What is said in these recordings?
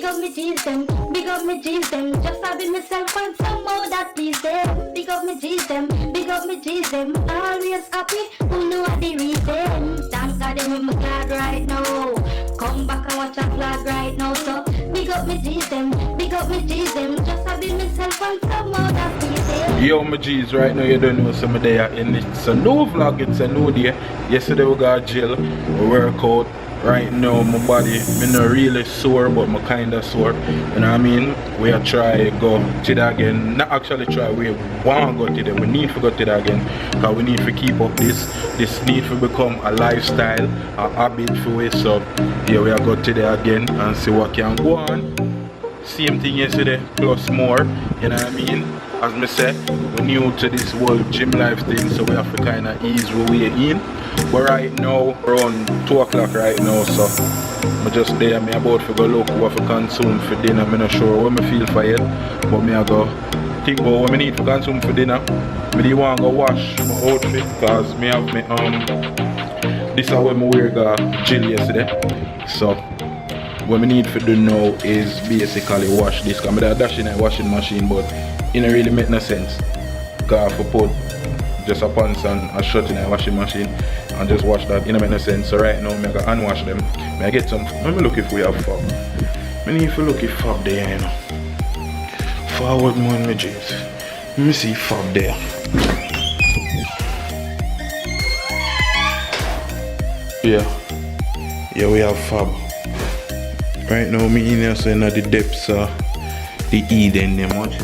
up me G's them, big up me G's them. Just having myself and some more that please them. Big up me G's them, big up me G's them. Always happy, who know what the reason. Thank God them with my glad right now. Come back and watch a vlog right now. So big up me G's them, big up me G's them. Just having myself and some more that please them. Yo my G's, right now you don't know some day and it's a new vlog, it's a new day. Yesterday we got jail, we work out. Right now my body, me not really sore but me kinda sore. You know what I mean? We are try go to that again. Not actually try, we want to go to that. We need to go to that again. Because we need to keep up this need to become a lifestyle, a habit for us. So yeah, we are go to that again and see what can go on. Same thing yesterday, plus more, you know what I mean? As me said, we're new to this whole gym life thing, so we have to kind of ease our way in. But right now, around 2 o'clock right now, so I'm just there, I'm about to go look what I consume for dinner. I'm not sure what I feel for it, but I go think about what I need to consume for dinner. I do want to go wash my outfit, because I have my, this is what I wear the gym yesterday. So what I need to do now is basically wash this. Because I dash in a washing machine, but it don't really make no sense. Because I put just a pants and a shirt in a washing machine and just wash that, it don't make no sense. So right now I go unwash them. I get some, let me look if we have fab. I need to look if fab there, you know. Forward more in my jeans. Let me see fab there. Yeah, we have fab. Right now, me in here, so in the depths of the Eden, them watch.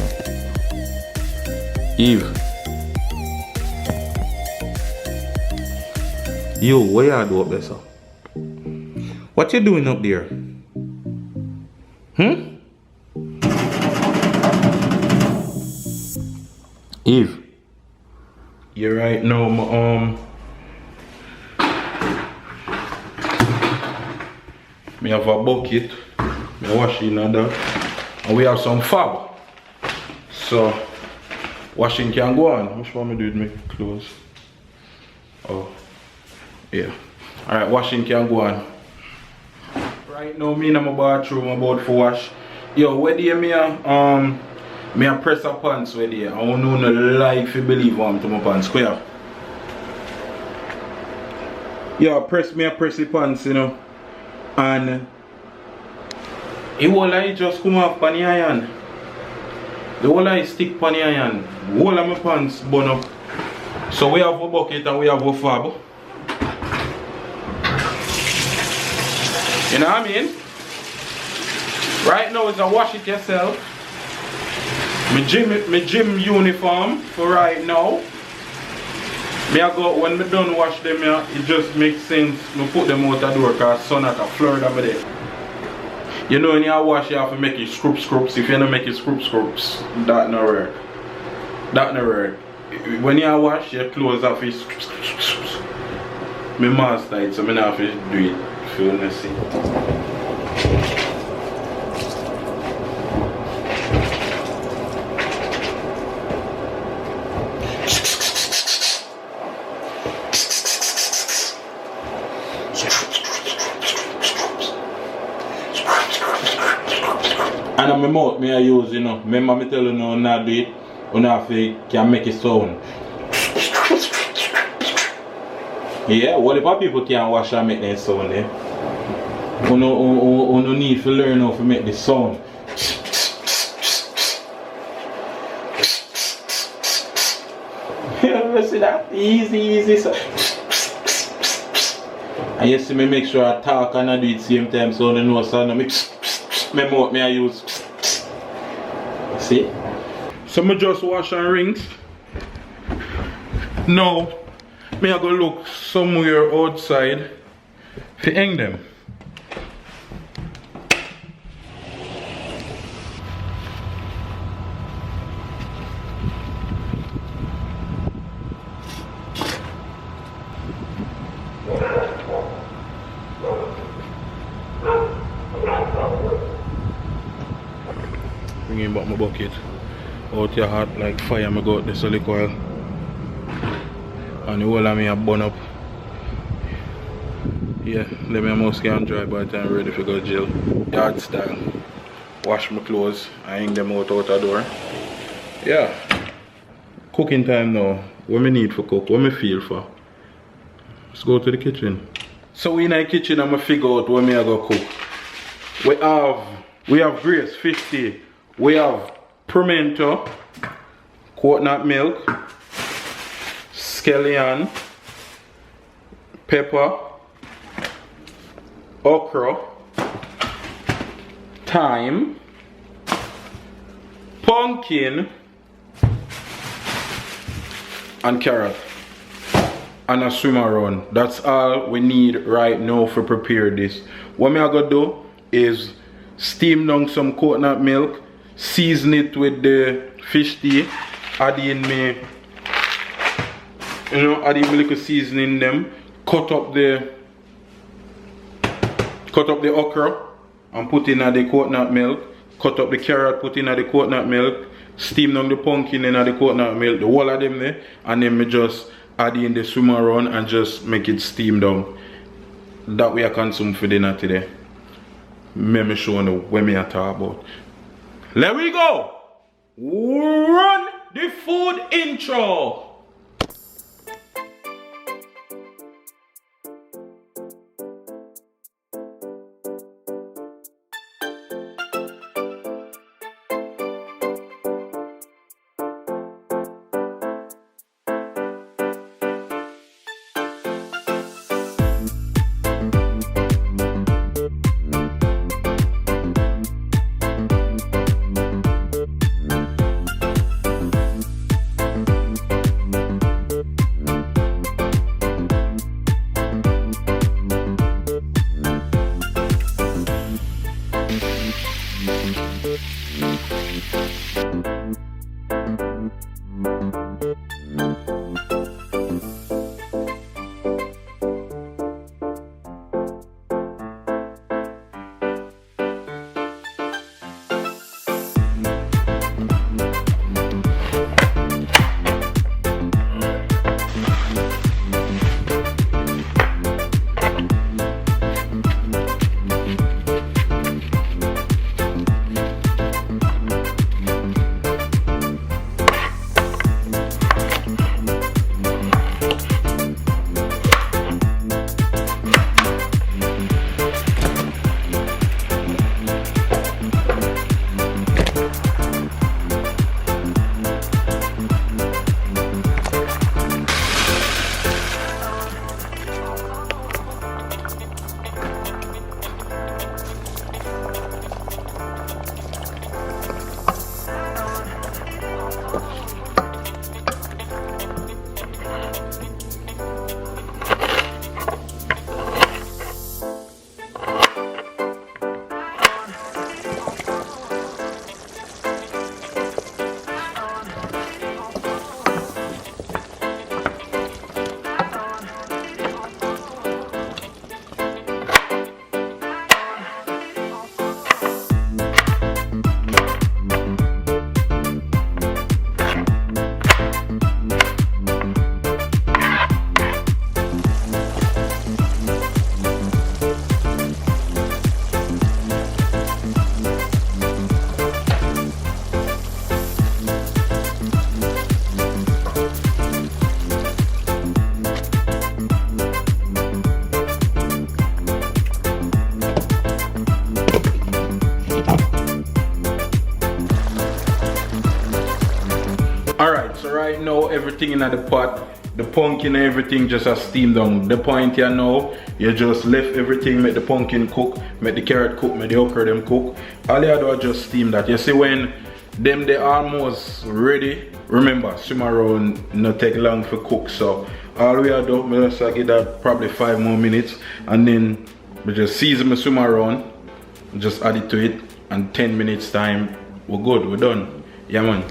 Eve. Yo, what you do up there, sir? What you doing up there? Eve. You're right now, me have a bucket, me washing and that, and we have some fab. So washing can go on. Which one me do with my clothes? Oh, yeah. Alright, washing can go on. Right now, me in my bathroom about to wash. Yo, where do you me a press a pants where there? I don't know no lie if you believe I'm to my pants square. Yeah, press the pants, you know. And it will like just come off on the iron. The whole I stick on the iron. The whole of my pants burn up. So we have a bucket and we have a fab. You know what I mean? Right now it's a wash it yourself. My gym uniform for right now. Me I go, when me done wash them, it just makes sense me put them out the door because sun at a Florida me there. You know when you wash you have to make it scrubs. If you don't make it scrubs, that no work. That no work. When you wash your clothes off is me master it, so me not have to do it. Feel messy. And on my mouth me I use, you know. Remember me tell you no not do it, you know if can make it sound. Yeah, what if people can wash and make that sound eh? You no need to learn how to make the sound. You see that? Easy so. And you see me make sure I talk and I do it same time so you know so I mix. My mouth me I use. See? So me just wash and rinse. Now me I go look somewhere outside to hang them. Bringing back my bucket out your hot like fire. I got the silic oil and the whole of me a burn up. Yeah, let me almost can dry by the time I'm ready for go jail. Yard style. wash my clothes, I hang them out the door. Yeah. Cooking time now. What me need for cook? What me feel for? Let's go to the kitchen. So in the kitchen I'm gonna figure out what me I go cook. We have Grace 50. We have pimento, coconut milk, scallion, pepper, okra, thyme, pumpkin, and carrot, and a swim around. That's all we need right now for prepare this. What me I gonna do is steam down some coconut milk, season it with the fish tea, add in me, add in little seasoning them, cut up the okra and put in the coconut milk, cut up the carrot, put in the coconut milk, steam down the pumpkin in the coconut milk, the whole of them there, and then me just add in the swim around and just make it steam down. That way I consume for dinner today. Me show you what me I talk about. Let we go! Run the food intro! right now everything in the pot, the pumpkin and everything just a steam down. The point here now, you just left everything, make the pumpkin cook, make the carrot cook, make the okra them cook. All you do is just steam that. You see when them they almost ready, remember swim around not take long for cook. So all we are do, we just give that probably 5 more minutes and then we just season my swim around, just add it to it, and 10 minutes time we're good, we're done. Yeah man.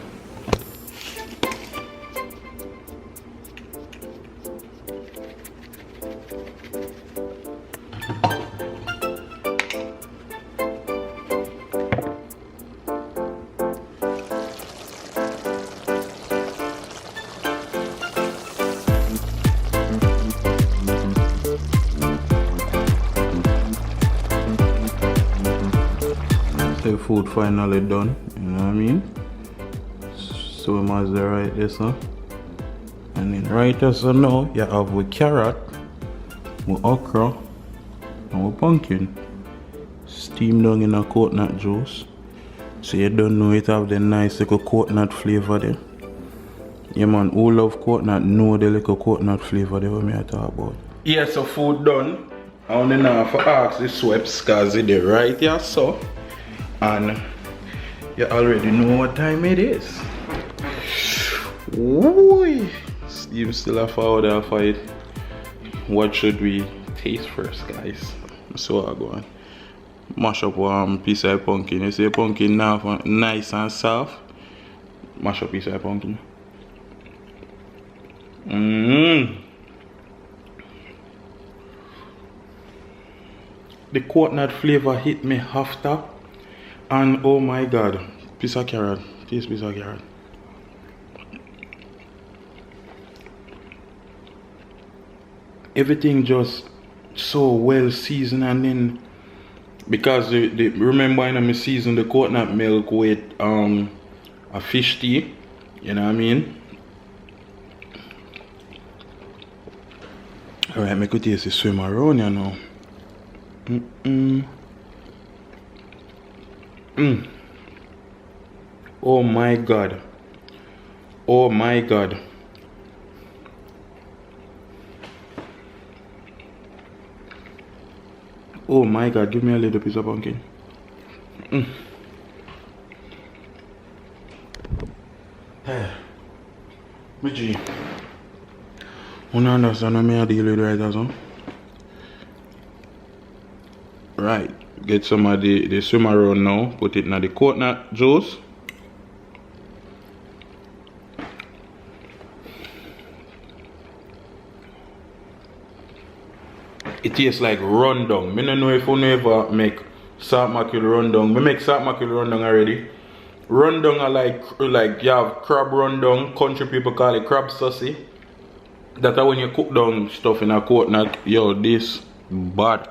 The food finally done, you know what I mean? So we must right this, huh? And then right as so now, you have with carrot, with okra, and with pumpkin. Steamed down in a coconut juice. So you don't know it have the nice little coconut flavor there. Yeah man, who love coconut know the little coconut flavor there what me I talk about. Yeah, so food done. I only now for ask the sweeps cause it's there right here so. And you already know what time it is. Woo! Steve still a forward for it. What should we taste first, guys? So I go on. Mash up one piece of pumpkin. You see pumpkin now nice and soft. Mash up piece of pumpkin. The coconut flavor hit me after. And oh my god, piece of carrot. Taste piece of carrot. Everything just so well seasoned, and then because remember I me season the coconut milk with a fish tea, you know what I mean? Alright, make it taste the swim around you know. Oh my god. Oh my god. Oh my god, give me a little piece of pumpkin. Hey, G. You understand how I deal with right as well? Right, get some of the swim around now, put it in the coconut juice. It tastes like rundown. I don't know if you ever make salt mackerel rundown. I make salt mackerel rundown already. Rundown are like you have crab rundown. Country people call it FamousSosick. That's when you cook down stuff in a coconut. Yo, this bad.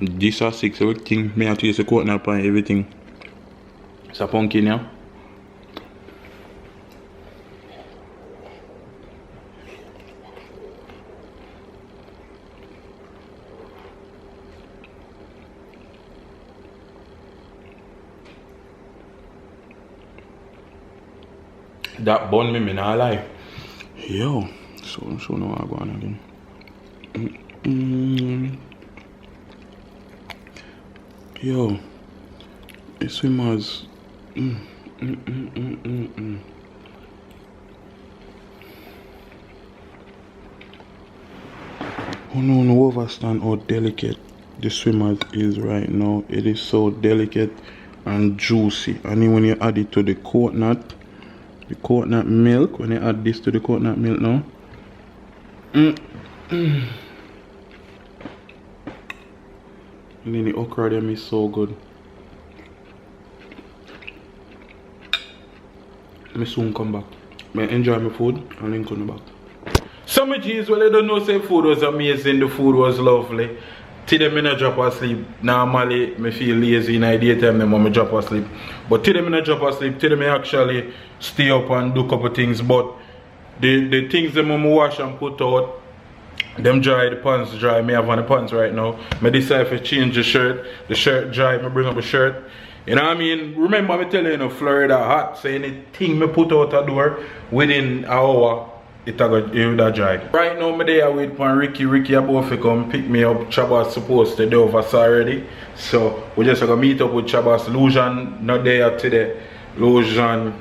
This are 6 everything. Me have to use a coconut and everything. It's a pumpkin, yeah. That bun me not lie. Yo, so now I go on again. Yo, it swimmers. Oh no, understand how delicate the swimmers is right now. It is so delicate and juicy. And then when you add it to the coconut milk, when you add this to the coconut milk now. And then the okra them is so good. Let me soon come back. I enjoy my food and then come back. Some G's, well, I don't know say food was amazing, the food was lovely. Today I drop asleep. Normally I feel lazy in the daytime when I drop asleep. But today I drop asleep. Today I actually stay up and do a couple things. But the things that I wash and put out, them dry, the pants dry. I have on the pants right now. I decide to change the shirt. The shirt dry, I bring up a shirt. You know what I mean? Remember I tell you, Florida hot. So anything I put out a door within an hour, it will dry. Right now, I'm there with Ricky. Ricky about to come pick me up. TRABASS supposed to do over already. So we just gonna meet up with TRABASS. Lujan not there today. Lujan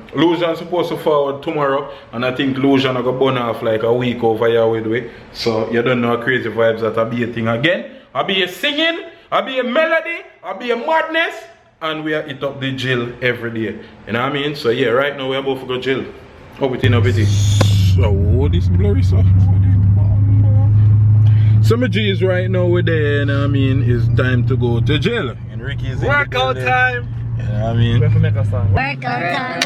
supposed to forward tomorrow, and I think Lujan gonna burn off like a week over here with me. So you don't know crazy vibes that I'll be a thing again. I'll be a singing, I'll be a melody, I'll be a madness, and we are hit up the jail every day. You know what I mean? So yeah, right now we are both to go jail. Hope it in pity. So this blurry so. So my G's right now we're there, you know what I mean? It's time to go to jail. And Ricky's in workout time. You know what I mean? We have to make a song. Workout time.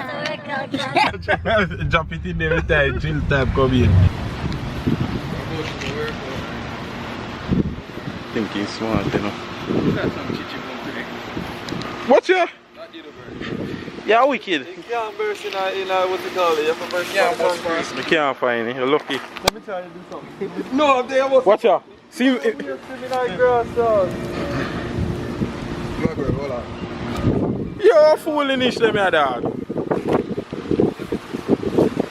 Drop it in there every time, chill time come in. Thinking smart, you know. What's your? Yeah, wicked. You can't burst in what's it called? You have to burst in I can't find it. You're lucky. Let me try to do something. No, they almost. Watch out. See you. See me like grass, dog. Hold on. You're foolish, them, your dog.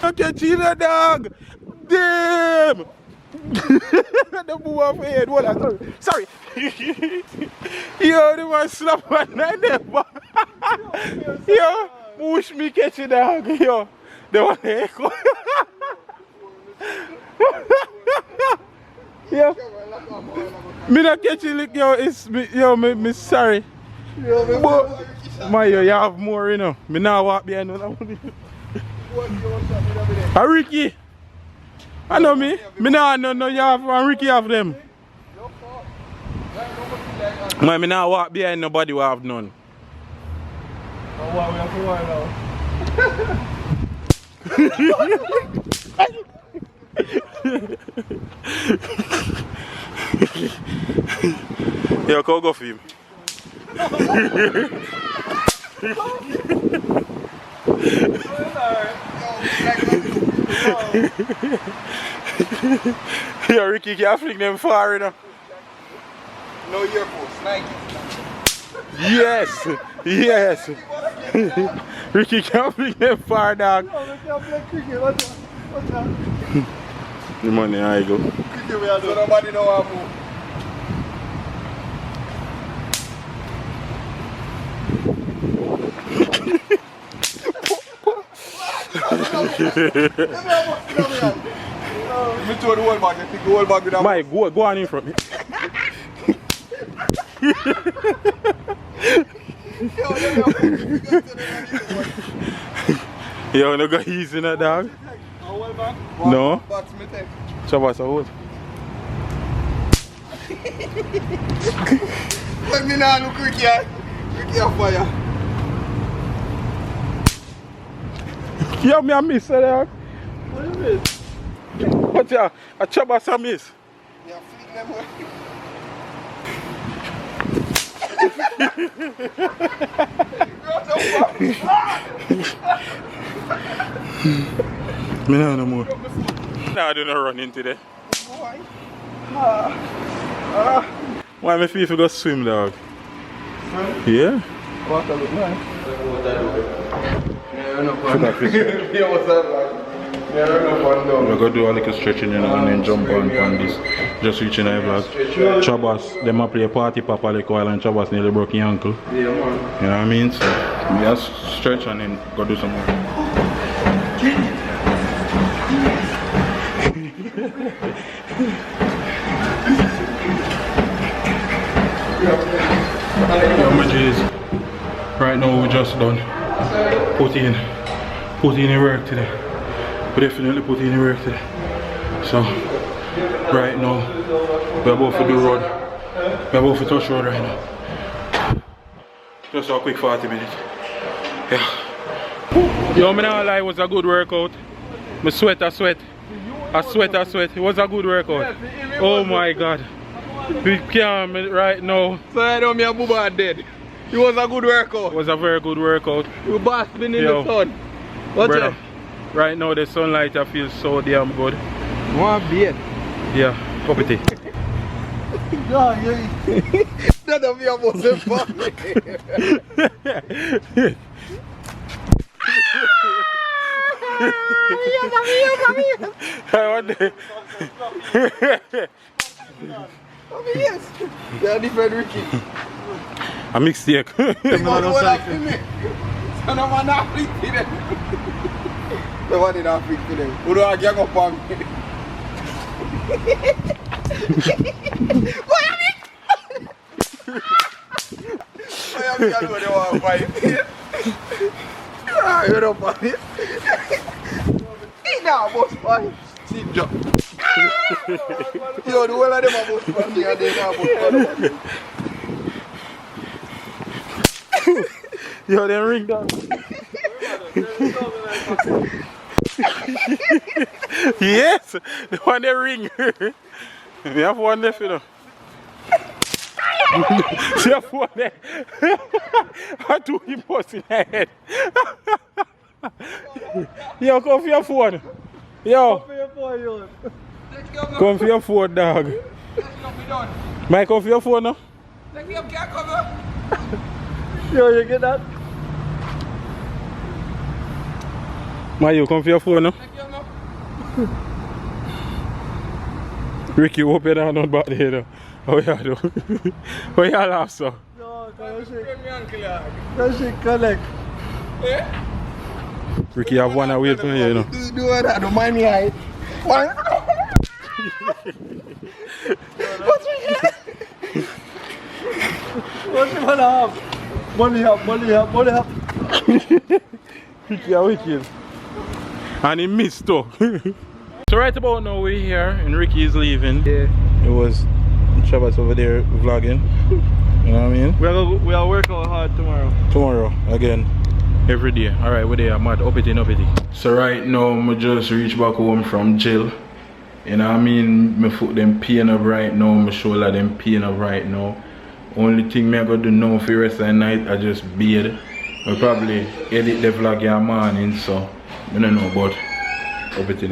Okay, Gina, dog. Damn. The move off head. What? Sorry. Yo, they want to slap my neck. Yo, push me, catch it, dog. Yo, they want to echo. Yo, me not catch it, yo. It's me, yo, me sorry. But, Mayo, you have more, you know. Me now walk behind you. Ricky. I know me. Me now no you have and Ricky have them. Man, me now walk behind nobody who have none. Yo, go for him. Yo, Ricky can't fling them far enough. No earphones, Nike. Yes, yes. Ricky can't fling them far, dog. No, they can't play cricket. What's that? The money, I go. Cricket we are doing. So nobody know how to move. Me throw the whole bag, you pick the whole bag with that. Mike, go on in front of me. Yo, no go easy na dog. No. Chabas out. Let me now look cricket. Cricket fire. Yo, me a miss dog. What is this? What ya? A Chabas a miss. Yeah, flick them away. Me no more. Nah, I do not run into there. Why me feel if you go swim, dog? Swim? Yeah. Water look nice. Yeah, what's that like? Yeah, no fun though. We're gonna do a little stretching, you know, and then jump on this. Just reaching the vlog. Chabas, them a play party papa like while and Chabas nearly broke his ankle. Yeah, man. You know what I mean? So we just stretch and then go do some more. Yo, my G's. Right now we just done. Put in the work today. We definitely put in the work today. So right now we're about to do road. We're about to touch road right now. Just a quick 40 minutes. Yeah. Yo, me not lie, it was a good workout. Me sweat. I sweat. It was a good workout. Oh my god. We can't right now. So I know me and Booba are dead. It was a good workout. It was a very good workout. You basking in the sun. What's brother, it? right now the sunlight I feel so damn good. One beard. Yeah, cup of tea. None of you almost a family. Yes. They are different Ricky. A mistake. So no man not freak to them. The one did not freak to them. Who do I gang up on me? What am I? I am going to do the one fight. Ah, you don't fight. Eat now, boss fight. Sit down. Yo, the whole of them are boss fight. They are boss fight. Yo, they ring down. Yes, the one they ring. We have one left, you know. See your phone there. I do him post in the head. Yo, come for your phone. Yo. Come for your phone, dog. Mike, come for your phone now. Yo, you get that? Mayo, come for your phone now. Ricky, hope you don't know about there though. How you do? How you laugh so? No, that shit collect. Ricky, have one away from here, you know. Do that, don't mind me, I. What? What you wanna have? Money up. Ricky, are wicked. And he missed too. So right about now we're here and Ricky is leaving. Yeah. It was TRABASS over there vlogging. You know what I mean? We are working hard tomorrow. Tomorrow again. Every day. Alright, we're there. I'm at uppity. So right now I just reached back home from jail. You know what I mean? My foot them pain up right now, my shoulder them pain up right now. Only thing me I gotta do now for the rest of the night, I just bathe. I'll probably edit the vlog in the morning, so I don't know, but uppity.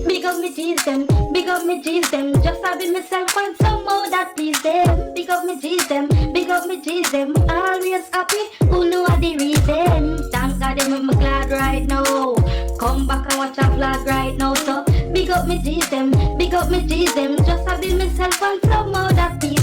Big up me G's them, big up me G's them. Just having myself find some more that please them. Big up me G's them, big up me G's them. Always happy, who know the reason. Thank God them I'm glad right now. Come back and watch a vlog right now. So big up me G's them, big up me G's them. Just having myself find some more that please